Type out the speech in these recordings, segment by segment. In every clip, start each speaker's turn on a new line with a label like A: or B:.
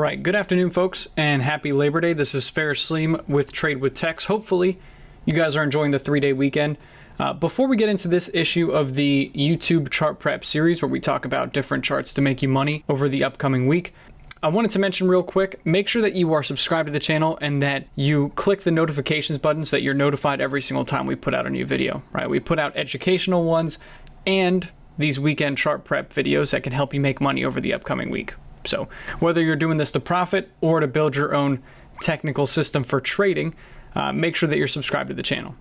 A: right, good afternoon, folks, and happy Labor Day. This is Fair Sleem with Trade with Tex. Hopefully, you guys are enjoying the 3-day weekend. Before we get into this issue of the YouTube chart prep series, where we talk about different charts to make you money over the upcoming week, I wanted to mention real quick, make sure that you are subscribed to the channel and that you click the notifications button so that you're notified every single time we put out a new video, right? We put out educational ones and these weekend chart prep videos that can help you make money over the upcoming week. So whether you're doing this to profit or to build your own technical system for trading, make sure that you're subscribed to the channel.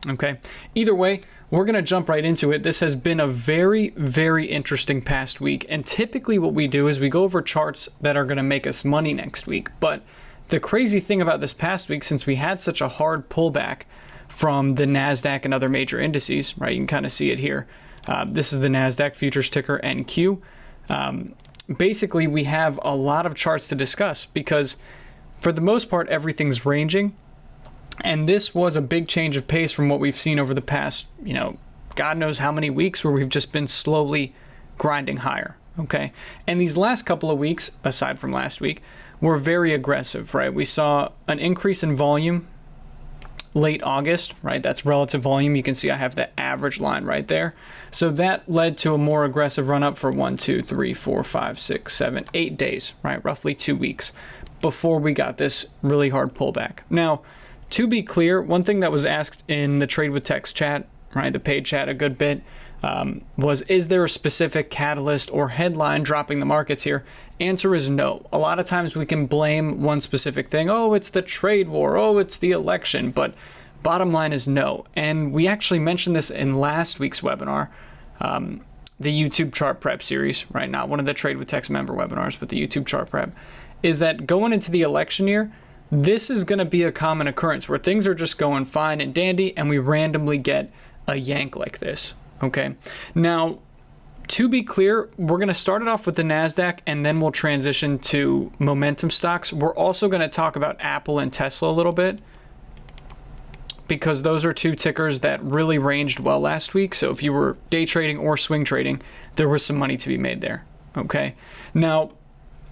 A: Okay. Either way, we're going to jump right into it. This has been a very, very interesting past week. And typically what we do is we go over charts that are going to make us money next week. But the crazy thing about this past week, since we had such a hard pullback from the NASDAQ and other major indices, right? You can kind of see it here. This is the NASDAQ futures ticker NQ. Basically, we have a lot of charts to discuss because for the most part, everything's ranging. And this was a big change of pace from what we've seen over the past, God knows how many weeks where we've just been slowly grinding higher. Okay. And these last couple of weeks, aside from last week, were very aggressive, right? We saw an increase in volume late August, right? That's relative volume. You can see I have the average line right there. So that led to a more aggressive run up for 8 days, right? Roughly 2 weeks before we got this really hard pullback. Now, to be clear, one thing that was asked in the Trade with Tex chat, right? The paid chat a good bit, was, is there a specific catalyst or headline dropping the markets here? Answer is no. A lot of times we can blame one specific thing. Oh, it's the trade war. Oh, it's the election. But bottom line is no. And we actually mentioned this in last week's webinar, the YouTube chart prep series, right? Not one of the Trade with Tex member webinars, but the YouTube chart prep, is that going into the election year, this is going to be a common occurrence where things are just going fine and dandy and we randomly get a yank like this. Okay. Now, to be clear, we're going to start it off with the NASDAQ and then we'll transition to momentum stocks. We're also going to talk about Apple and Tesla a little bit because those are two tickers that really ranged well last week. So if you were day trading or swing trading, there was some money to be made there. Okay. Now,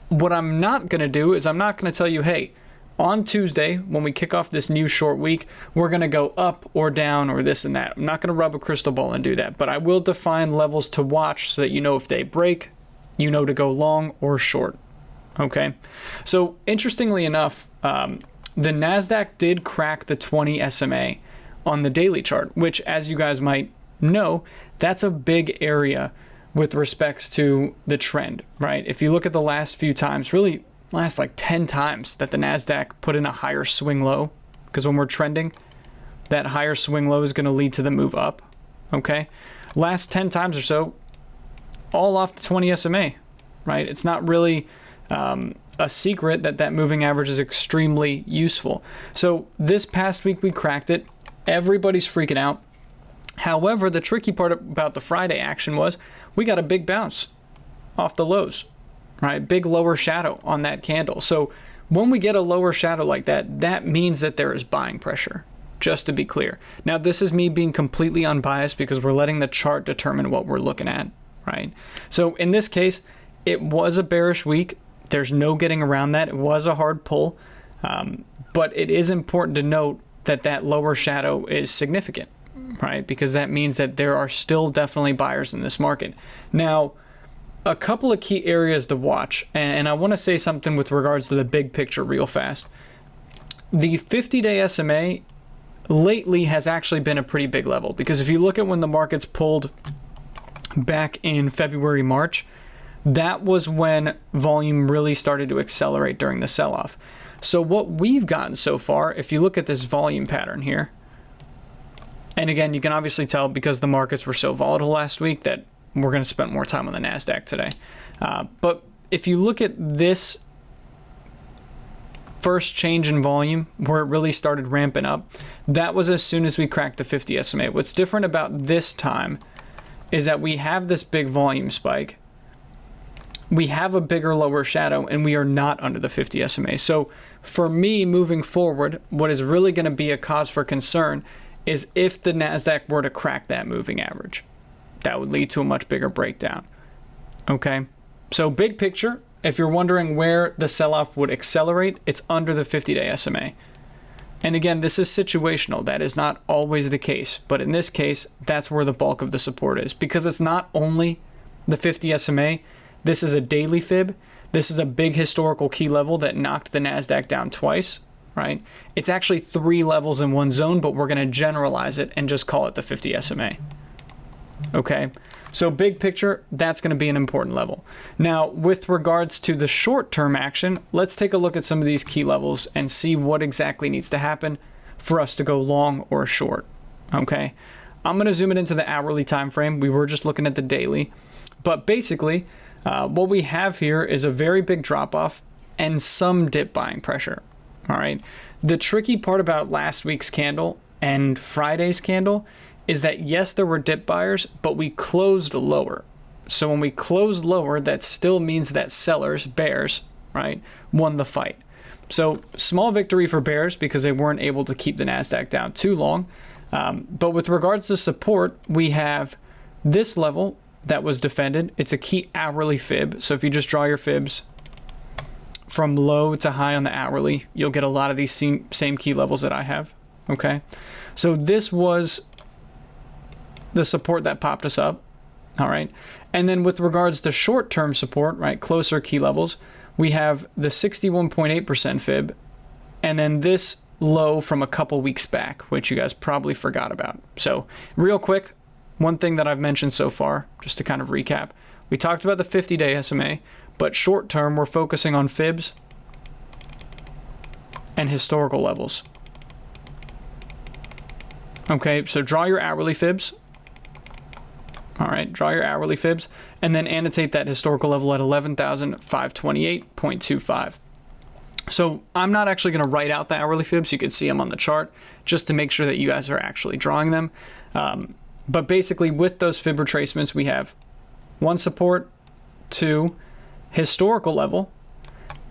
A: what I'm not going to do is I'm not going to tell you, hey, on Tuesday, when we kick off this new short week, we're going to go up or down or this and that. I'm not going to rub a crystal ball and do that, but I will define levels to watch so that you know if they break, you know to go long or short. Okay. So interestingly enough, the NASDAQ did crack the 20 SMA on the daily chart, which, as you guys might know, that's a big area with respects to the trend, right? If you look at the last few times, really last like 10 times that the NASDAQ put in a higher swing low, because when we're trending, that higher swing low is going to lead to the move up. Okay. Last 10 times or so, all off the 20 SMA, right? It's not really a secret that that moving average is extremely useful. So this past week we cracked it. Everybody's freaking out. However, the tricky part about the Friday action was we got a big bounce off the lows. Right, big lower shadow on that candle. So when we get a lower shadow like that, that means that there is buying pressure, just to be clear. Now, this is me being completely unbiased because we're letting the chart determine what we're looking at, right? So in this case, it was a bearish week. There's no getting around that. It was a hard pull, but it is important to note that that lower shadow is significant, right? Because that means that there are still definitely buyers in this market. Now, a couple of key areas to watch, and I want to say something with regards to the big picture real fast. The 50-day SMA lately has actually been a pretty big level because if you look at when the markets pulled back in February, March, that was when volume really started to accelerate during the sell-off. So what we've gotten so far, if you look at this volume pattern here, and again, you can obviously tell because the markets were so volatile last week that we're going to spend more time on the NASDAQ today. But if you look at this first change in volume where it really started ramping up, that was as soon as we cracked the 50 SMA. What's different about this time is that we have this big volume spike. We have a bigger lower shadow and we are not under the 50 SMA. So for me moving forward, what is really going to be a cause for concern is if the NASDAQ were to crack that moving average. That would lead to a much bigger breakdown. Okay, so big picture, if you're wondering where the sell-off would accelerate, it's under the 50-day SMA. And again, this is situational. That is not always the case. But in this case, that's where the bulk of the support is. Because it's not only the 50 SMA, this is a daily fib. This is a big historical key level that knocked the NASDAQ down twice, right? It's actually 3 levels in one zone, but we're going to generalize it and just call it the 50 SMA. Okay, so big picture, that's going to be an important level. Now, with regards to the short-term action, let's take a look at some of these key levels and see what exactly needs to happen for us to go long or short. Okay, I'm going to zoom it into the hourly time frame. We were just looking at the daily, but basically, what we have here is a very big drop-off and some dip buying pressure. All right, the tricky part about last week's candle and Friday's candle is that yes, there were dip buyers, but we closed lower. So when we closed lower, that still means that sellers, bears, right, won the fight. So small victory for bears because they weren't able to keep the NASDAQ down too long. But with regards to support, we have this level that was defended. It's a key hourly fib. So if you just draw your fibs from low to high on the hourly, you'll get a lot of these same key levels that I have. Okay, so this was the support that popped us up. All right, and then with regards to short-term support, right, closer key levels, we have the 61.8% fib, and then this low from a couple weeks back, which you guys probably forgot about. So real quick, one thing that I've mentioned so far, just to kind of recap, we talked about the 50-day SMA, but short-term, we're focusing on fibs and historical levels. Okay, so draw your hourly fibs. All right, draw your hourly fibs, and then annotate that historical level at 11,528.25. So I'm not actually going to write out the hourly fibs. You can see them on the chart just to make sure that you guys are actually drawing them. But basically, with those fib retracements, we have 1 support, 2 historical level,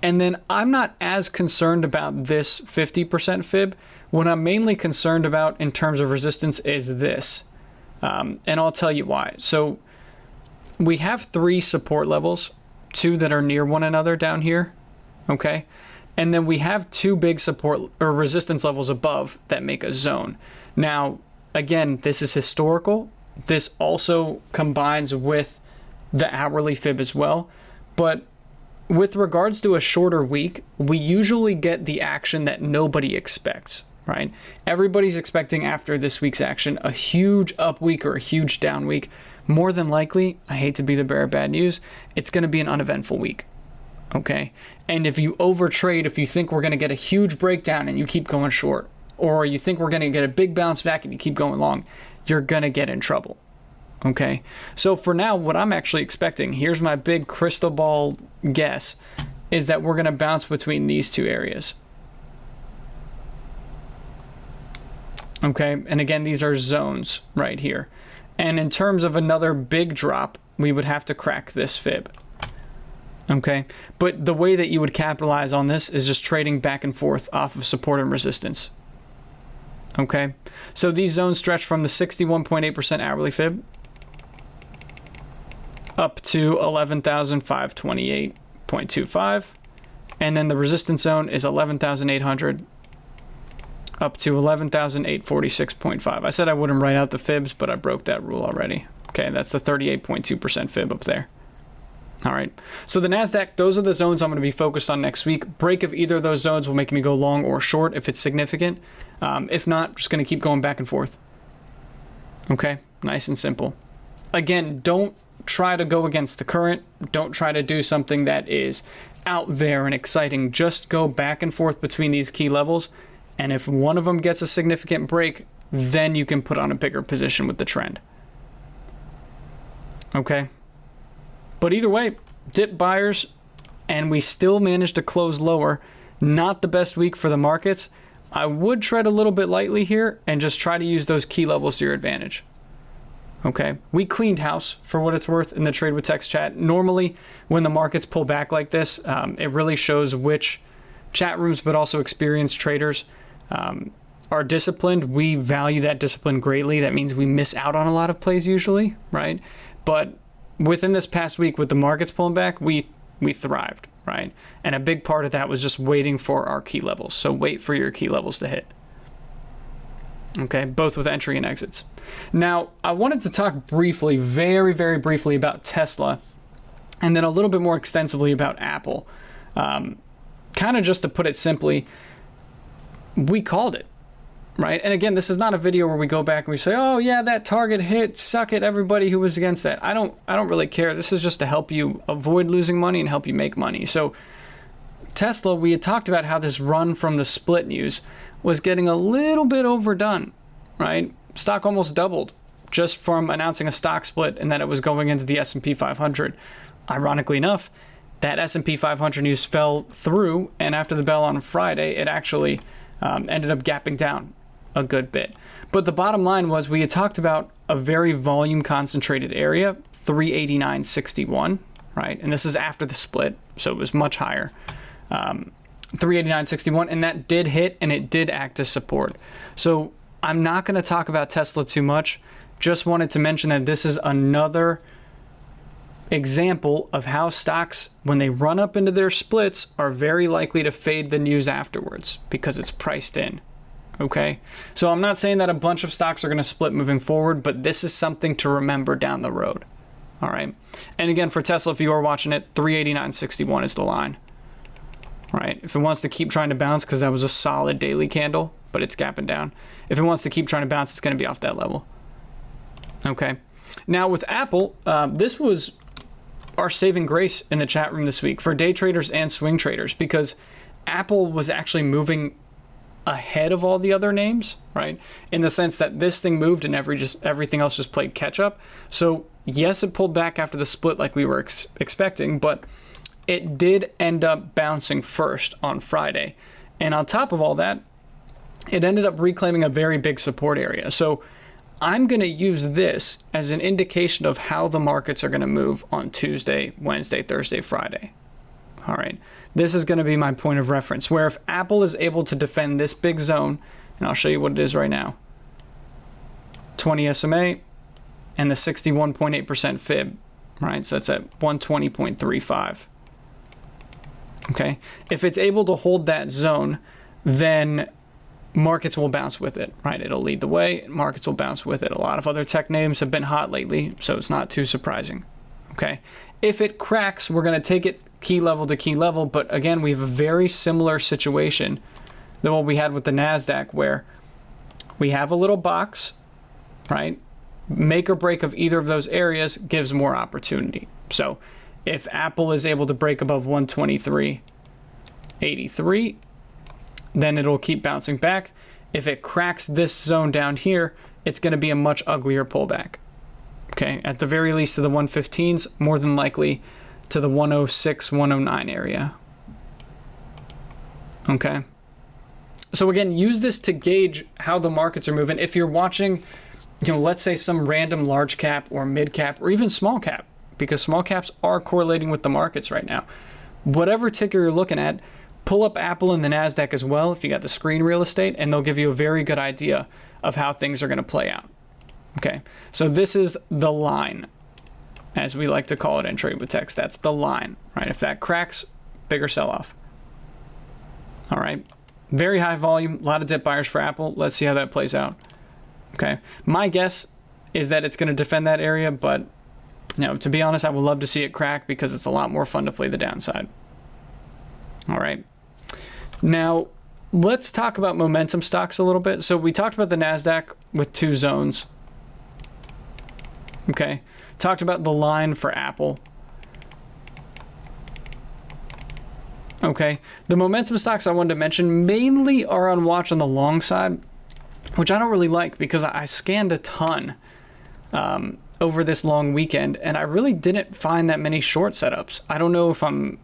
A: and then I'm not as concerned about this 50% fib. What I'm mainly concerned about in terms of resistance is this. And I'll tell you why. So we have 3 support levels, 2 that are near one another down here, okay? And then we have 2 big support or resistance levels above that make a zone. Now, again, this is historical. This also combines with the hourly fib as well. But with regards to a shorter week, we usually get the action that nobody expects. Right? Everybody's expecting after this week's action a huge up week or a huge down week. More than likely, I hate to be the bearer of bad news, it's going to be an uneventful week. Okay? And if you overtrade, if you think we're going to get a huge breakdown and you keep going short, or you think we're going to get a big bounce back and you keep going long, you're going to get in trouble. Okay? So for now, what I'm actually expecting, here's my big crystal ball guess, is that we're going to bounce between these 2 areas. Okay, and again, these are zones right here. And in terms of another big drop, we would have to crack this fib. Okay, but the way that you would capitalize on this is just trading back and forth off of support and resistance. Okay, so these zones stretch from the 61.8% hourly fib up to 11,528.25, and then the resistance zone is 11,800 up to 11,846.5. I said I wouldn't write out the fibs, but I broke that rule already. Okay, that's the 38.2% fib up there. All right, so the NASDAQ, those are the zones I'm going to be focused on next week. Break of either of those zones will make me go long or short if it's significant. If not, just going to keep going back and forth. Okay, nice and simple. Again, don't try to go against the current. Don't try to do something that is out there and exciting. Just go back and forth between these key levels. And if one of them gets a significant break, then you can put on a bigger position with the trend. Okay? But either way, dip buyers, and we still managed to close lower. Not the best week for the markets. I would tread a little bit lightly here and just try to use those key levels to your advantage. Okay? We cleaned house, for what it's worth, in the Trade with Text chat. Normally, when the markets pull back like this, it really shows which chat rooms, but also experienced traders are disciplined. We value that discipline greatly. That means we miss out on a lot of plays usually, right? But within this past week, with the markets pulling back, we we thrived, right? And a big part of that was just waiting for our key levels. So wait for your key levels to hit. Okay, both with entry and exits. Now, I wanted to talk briefly, very, very briefly about Tesla, and then a little bit more extensively about Apple. Kind of just to put it simply, we called it, right? And again, this is not a video where we go back and we say, oh yeah, that target hit, suck it, everybody who was against that. I don't really care. This is just to help you avoid losing money and help you make money. So Tesla, we had talked about how this run from the split news was getting a little bit overdone, right? Stock almost doubled just from announcing a stock split and that it was going into the S&P 500. Ironically enough, that S&P 500 news fell through, and after the bell on Friday, it actually ended up gapping down a good bit. But the bottom line was we had talked about a very volume concentrated area, 389.61, right? And this is after the split, so it was much higher. 389.61, and that did hit, and it did act as support. So I'm not going to talk about Tesla too much. Just wanted to mention that this is another example of how stocks, when they run up into their splits, are very likely to fade the news afterwards because it's priced in. Okay, so I'm not saying that a bunch of stocks are going to split moving forward, but this is something to remember down the road. All right, and again, for Tesla, if you are watching it, 389.61 is the line. Right, if it wants to keep trying to bounce, because that was a solid daily candle, but it's gapping down. If it wants to keep trying to bounce, it's going to be off that level. Okay, now with Apple, this was our saving grace in the chat room this week for day traders and swing traders, because Apple was actually moving ahead of all the other names, right? In the sense that this thing moved and everything else just played catch up. So yes, it pulled back after the split like we were expecting, but it did end up bouncing first on Friday. And on top of all that, it ended up reclaiming a very big support area. So I'm going to use this as an indication of how the markets are going to move on Tuesday, Wednesday, Thursday, Friday. All right. This is going to be my point of reference, where if Apple is able to defend this big zone, and I'll show you what it is right now, 20 SMA and the 61.8% fib, right? So it's at 120.35. Okay. If it's able to hold that zone, then markets will bounce with it, right? It'll lead the way. Markets will bounce with it. A lot of other tech names have been hot lately, so it's not too surprising. Okay. If it cracks, we're going to take it key level to key level. But again, we have a very similar situation than what we had with the NASDAQ, where we have a little box, right? Make or break of either of those areas gives more opportunity. So if Apple is able to break above 123.83, then it'll keep bouncing back. If it cracks this zone down here, it's going to be a much uglier pullback. Okay, at the very least to the 115s, more than likely to the 106, 109 area. Okay. So again, use this to gauge how the markets are moving. If you're watching, let's say some random large cap or mid cap or even small cap, because small caps are correlating with the markets right now. Whatever ticker you're looking at, pull up Apple and the NASDAQ as well if you got the screen real estate, and they'll give you a very good idea of how things are going to play out. Okay, so this is the line, as we like to call it in Trade with Text. That's the line, right? If that cracks, bigger sell-off. All right, very high volume, a lot of dip buyers for Apple. Let's see how that plays out. Okay, my guess is that it's going to defend that area, but to be honest, I would love to see it crack because it's a lot more fun to play the downside. All right. Now, let's talk about momentum stocks a little bit. So we talked about the NASDAQ with two zones. Okay. Talked about the line for Apple. Okay. The momentum stocks I wanted to mention mainly are on watch on the long side, which I don't really like because I scanned a ton over this long weekend, and I really didn't find that many short setups. I don't know if I'm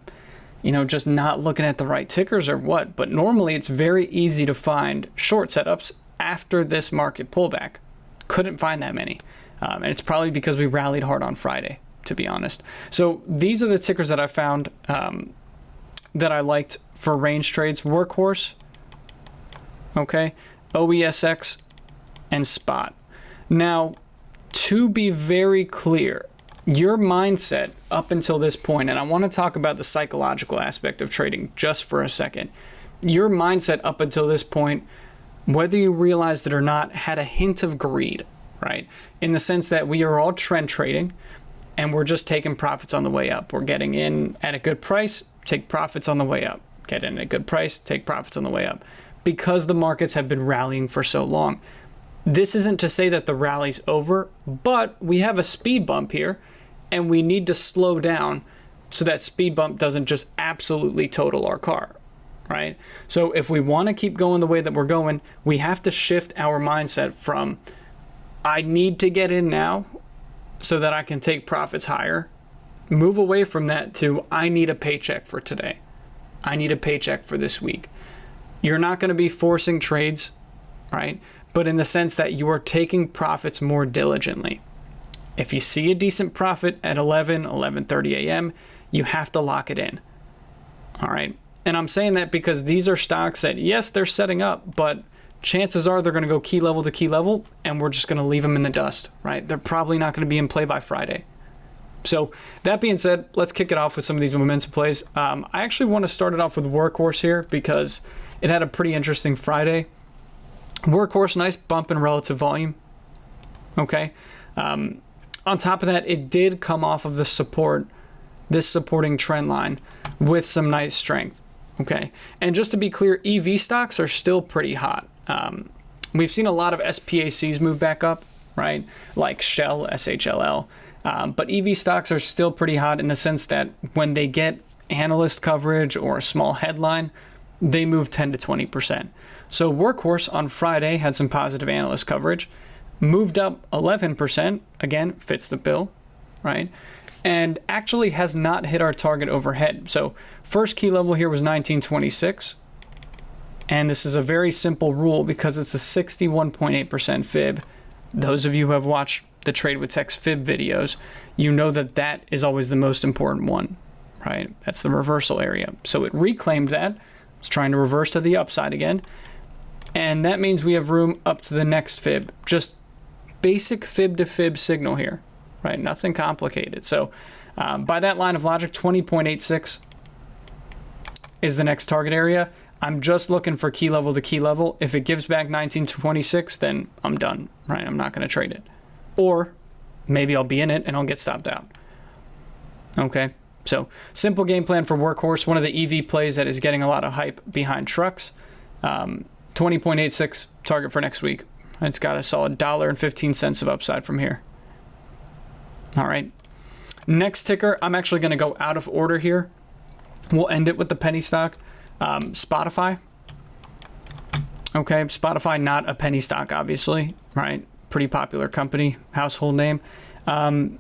A: just not looking at the right tickers or what, but normally it's very easy to find short setups after this market pullback. Couldn't find that many. And it's probably because we rallied hard on Friday, to be honest. So these are the tickers that I found that I liked for range trades. Workhorse, okay, OESX, and Spot. Now, to be very clear, your mindset up until this point, and I want to talk about the psychological aspect of trading just for a second. Your mindset up until this point, whether you realized it or not, had a hint of greed, right? In the sense that we are all trend trading and we're just taking profits on the way up. We're getting in at a good price, take profits on the way up. Get in at a good price, take profits on the way up. Because the markets have been rallying for so long. This isn't to say that the rally's over, but we have a speed bump here and we need to slow down so that speed bump doesn't just absolutely total our car, right? So if we want to keep going the way that we're going, we have to shift our mindset from I need to get in now so that I can take profits higher. Move away from that to I need a paycheck for today. I need a paycheck for this week. You're not going to be forcing trades, right? But in the sense that you are taking profits more diligently. If you see a decent profit at 11:30 a.m., you have to lock it in. All right. And I'm saying that because these are stocks that, yes, they're setting up, but chances are they're going to go key level to key level, and we're just going to leave them in the dust, right? They're probably not going to be in play by Friday. So that being said, let's kick it off with some of these momentum plays. I actually want to start it off with Workhorse here because it had a pretty interesting Friday. Workhorse, nice bump in relative volume. Okay. On top of that, it did come off of the support, this supporting trend line with some nice strength. Okay. And just to be clear, EV stocks are still pretty hot. We've seen a lot of SPACs move back up, right? Like Shell, SHLL. But EV stocks are still pretty hot in the sense that when they get analyst coverage or a small headline, they move 10 to 20%. So Workhorse on Friday had some positive analyst coverage, moved up 11%, again, fits the bill, right? And actually has not hit our target overhead. So first key level here was 1926. And this is a very simple rule because it's a 61.8% fib. Those of you who have watched the Trade with Text fib videos, you know that that is always the most important one, right? That's the reversal area. So it reclaimed that. It's trying to reverse to the upside again. And that means we have room up to the next fib. Just basic fib to fib signal here, right? Nothing complicated. So by that line of logic, 20.86 is the next target area. I'm just looking for key level to key level. If it gives back 1926, then I'm done, right? I'm not going to trade it. Or maybe I'll be in it and I'll get stopped out. Okay, so simple game plan for Workhorse, one of the EV plays that is getting a lot of hype behind trucks. 20.86 target for next week. It's got a solid $1.15 of upside from here. All right. Next ticker, I'm actually going to go out of order here. We'll end it with the penny stock. Spotify. Okay, Spotify, not a penny stock, obviously, right? Pretty popular company, household name. I'm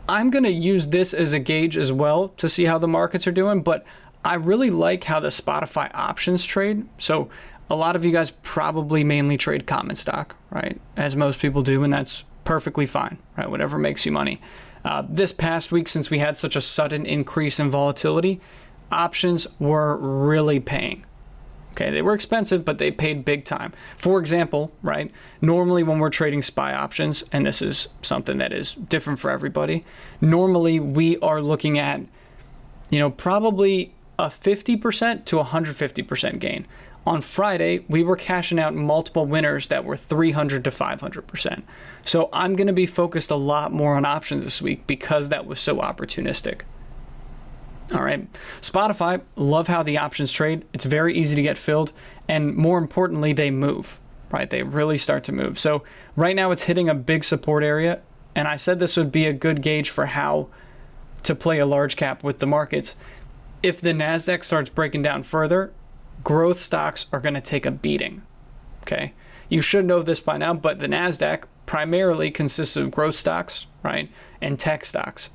A: going to use this as a gauge as well to see how the markets are doing, but I really like how the Spotify options trade. So a lot of you guys probably mainly trade common stock, right? As most people do, and that's perfectly fine, right? Whatever makes you money. This past week, since we had such a sudden increase in volatility, options were really paying. Okay, they were expensive, but they paid big time. For example, right, normally when we're trading SPY options, and this is something that is different for everybody, normally we are looking at, probably a 50% to 150% gain. On Friday, we were cashing out multiple winners that were 300 to 500%. So I'm going to be focused a lot more on options this week because that was so opportunistic. All right, Spotify, love how the options trade. It's very easy to get filled, and more importantly, they move, right? They really start to move. So right now it's hitting a big support area, and I said this would be a good gauge for how to play a large cap with the markets. If the NASDAQ starts breaking down further, growth stocks are going to take a beating, okay? You should know this by now, but the NASDAQ primarily consists of growth stocks, right, and tech stocks.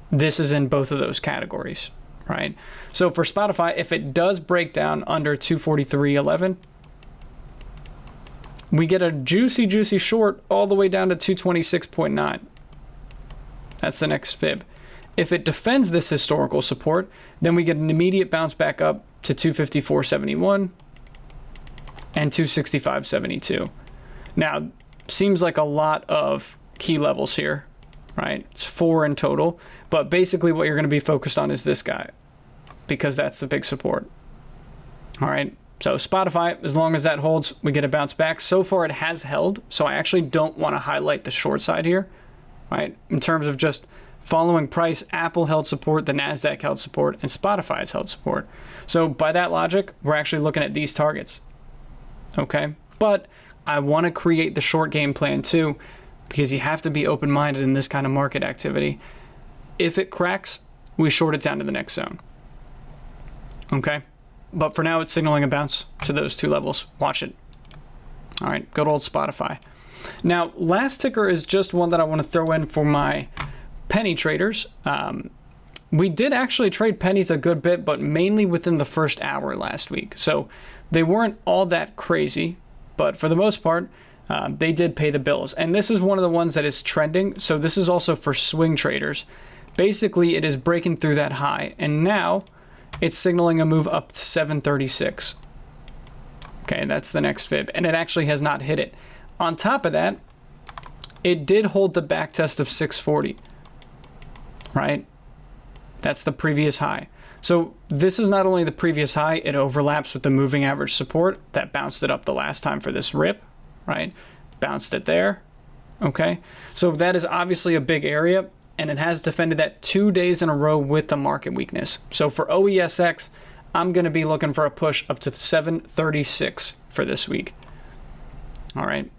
A: This is in both of those categories. Right. So for Spotify, if it does break down under 243.11, we get a juicy short all the way down to 226.9. That's the next fib. If it defends this historical support, then we get an immediate bounce back up to 254.71 and 265.72. Now, seems like a lot of key levels here, right? It's 4 in total, but basically what you're going to be focused on is this guy, because that's the big support. All right, so Spotify, as long as that holds, we get a bounce back. So far it has held, so I actually don't want to highlight the short side here, right? In terms of just following price, Apple held support, the NASDAQ held support, and Spotify has held support. So by that logic, we're actually looking at these targets, okay? But I want to create the short game plan too, because you have to be open-minded in this kind of market activity. If it cracks, we short it down to the next zone, okay? But for now, it's signaling a bounce to those 2 levels. Watch it. All right, good old Spotify. Now, last ticker is just one that I want to throw in for my penny traders. We did actually trade pennies a good bit, but mainly within the first hour last week. So they weren't all that crazy, but for the most part, they did pay the bills. And this is one of the ones that is trending. So this is also for swing traders. Basically, it is breaking through that high. And now it's signaling a move up to 736. Okay, that's the next fib. And it actually has not hit it. On top of that, it did hold the back test of 640. Right? That's the previous high. So this is not only the previous high, it overlaps with the moving average support that bounced it up the last time for this rip, right? Bounced it there, okay? So that is obviously a big area, and it has defended that 2 days in a row with the market weakness. So for OESX, I'm going to be looking for a push up to 736 for this week. All right.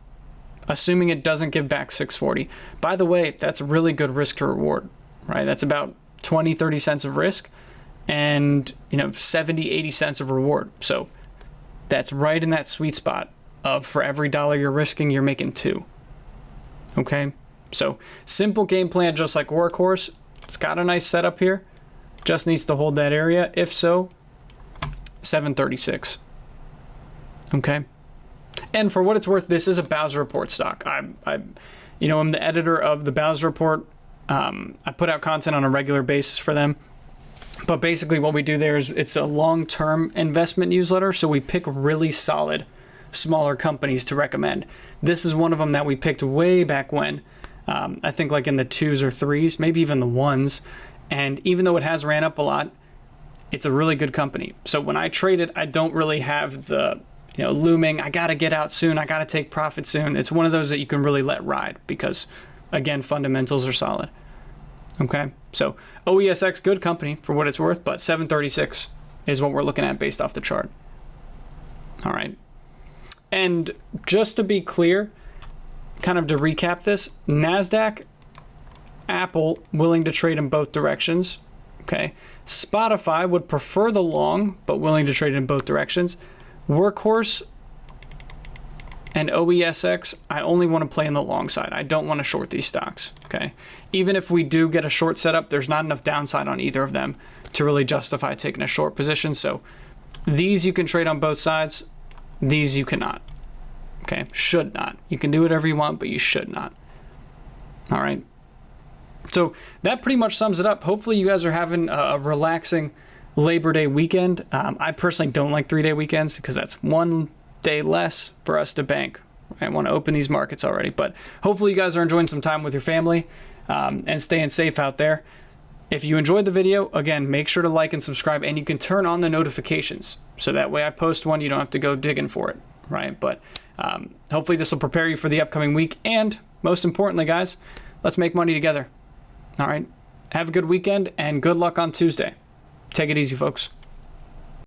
A: Assuming it doesn't give back 640. By the way, that's really good risk to reward, right? That's about 20, 30 cents of risk and, 70, 80 cents of reward. So that's right in that sweet spot of for every dollar you're risking, you're making 2. Okay? So simple game plan, just like Workhorse. It's got a nice setup here. Just needs to hold that area. If so, 736. Okay? And for what it's worth, this is a Bowser Report stock. I'm the editor of the Bowser Report. I put out content on a regular basis for them. But basically what we do there is it's a long-term investment newsletter. So we pick really solid, smaller companies to recommend. This is one of them that we picked way back when. I think like in the 2s or 3s, maybe even the 1s. And even though it has ran up a lot, it's a really good company. So when I trade it, I don't really have the looming, I got to get out soon, I got to take profit soon. It's one of those that you can really let ride because, again, fundamentals are solid. Okay, so OESX, good company for what it's worth, but 736 is what we're looking at based off the chart. All right. And just to be clear, kind of to recap this, NASDAQ, Apple, willing to trade in both directions. Okay. Spotify would prefer the long, but willing to trade in both directions. Workhorse and OESX, I only want to play in the long side. I don't want to short these stocks, okay? Even if we do get a short setup, there's not enough downside on either of them to really justify taking a short position. So these you can trade on both sides. These you cannot, okay? Should not. You can do whatever you want, but you should not. All right? So that pretty much sums it up. Hopefully you guys are having a relaxing Labor Day weekend. I personally don't like 3-day weekends because that's 1 day less for us to bank. I want to open these markets already, but hopefully you guys are enjoying some time with your family and staying safe out there. If you enjoyed the video, again, make sure to like and subscribe, and you can turn on the notifications so that way I post one, you don't have to go digging for it, right? But hopefully this will prepare you for the upcoming week, and most importantly, guys, let's make money together. All right, have a good weekend and good luck on Tuesday. Take it easy, folks.